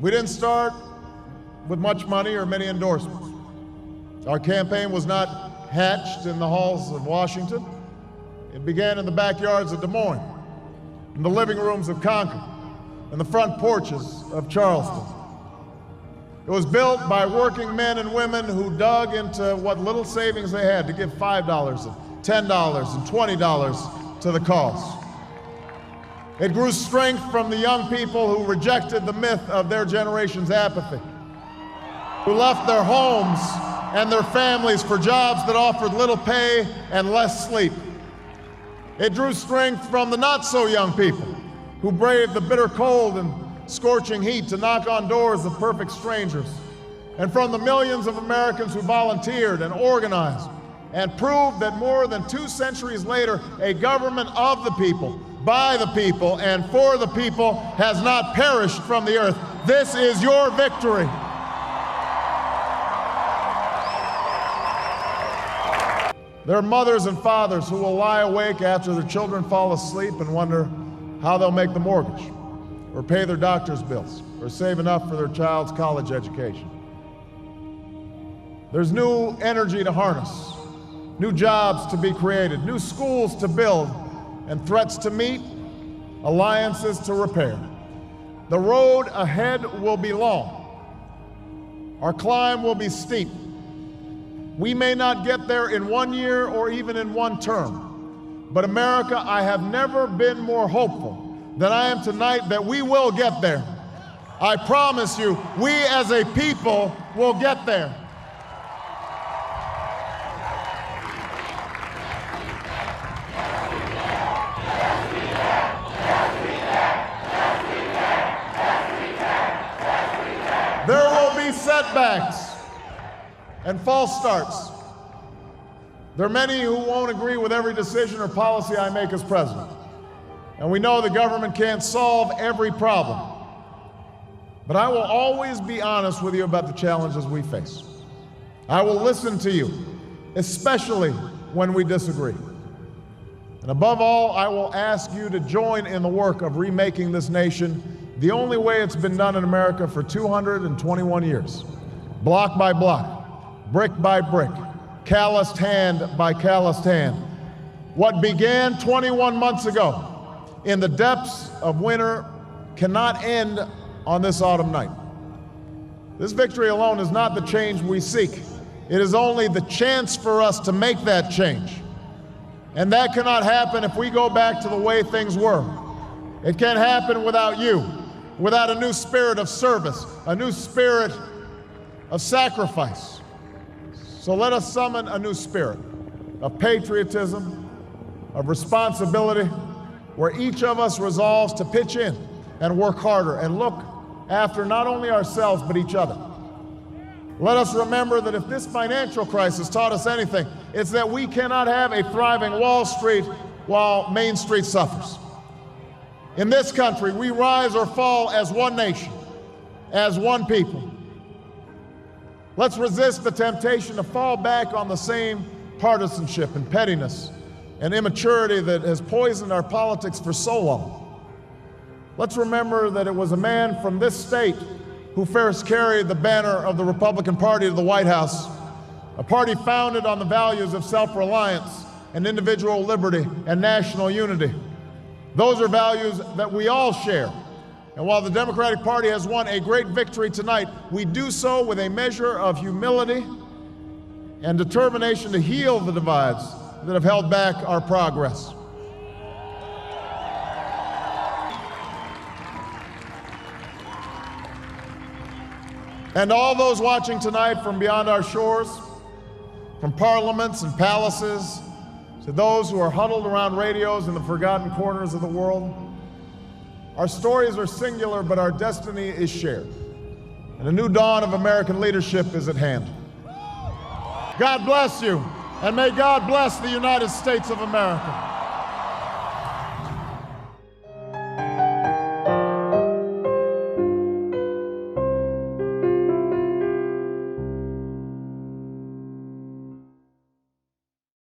We didn't start with much money or many endorsements. Our campaign was not hatched in the halls of Washington. It began in the backyards of Des Moines, in the living rooms of Concord, and the front porches of Charleston. It was built by working men and women who dug into what little savings they had to give $5 and $10 and $20 to the cause. It grew strength from the young people who rejected the myth of their generation's apathy, who left their homes and their families for jobs that offered little pay and less sleep. It drew strength from the not-so-young people who braved the bitter cold and scorching heat to knock on doors of perfect strangers, and from the millions of Americans who volunteered and organized and proved that more than 2 centuries later, a government of the people, by the people, and for the people has not perished from the earth. This is your victory. There are mothers and fathers who will lie awake after their children fall asleep and wonder how they'll make the mortgage, or pay their doctor's bills, or save enough for their child's college education. There's new energy to harness, new jobs to be created, new schools to build, and threats to meet, alliances to repair. The road ahead will be long. Our climb will be steep. We may not get there in 1 year or even in 1 term. But America, I have never been more hopeful than I am tonight that we will get there. I promise you, we as a people will get there. There will be setbacks and false starts. There are many who won't agree with every decision or policy I make as president. And we know the government can't solve every problem. But I will always be honest with you about the challenges we face. I will listen to you, especially when we disagree. And above all, I will ask you to join in the work of remaking this nation the only way it's been done in America for 221 years. Block by block, brick by brick, calloused hand by calloused hand. What began 21 months ago in the depths of winter cannot end on this autumn night. This victory alone is not the change we seek. It is only the chance for us to make that change. And that cannot happen if we go back to the way things were. It can't happen without you, without a new spirit of service, a new spirit of sacrifice. So let us summon a new spirit of patriotism, of responsibility, where each of us resolves to pitch in and work harder and look after not only ourselves but each other. Let us remember that if this financial crisis taught us anything, it's that we cannot have a thriving Wall Street while Main Street suffers. In this country, we rise or fall as one nation, as one people. Let's resist the temptation to fall back on the same partisanship and pettiness and immaturity that has poisoned our politics for so long. Let's remember that it was a man from this state who first carried the banner of the Republican Party to the White House, a party founded on the values of self-reliance and individual liberty and national unity. Those are values that we all share. And while the Democratic Party has won a great victory tonight, we do so with a measure of humility and determination to heal the divides that have held back our progress. And all those watching tonight from beyond our shores, from parliaments and palaces, to those who are huddled around radios in the forgotten corners of the world, our stories are singular, but our destiny is shared. And a new dawn of American leadership is at hand. God bless you, and may God bless the United States of America.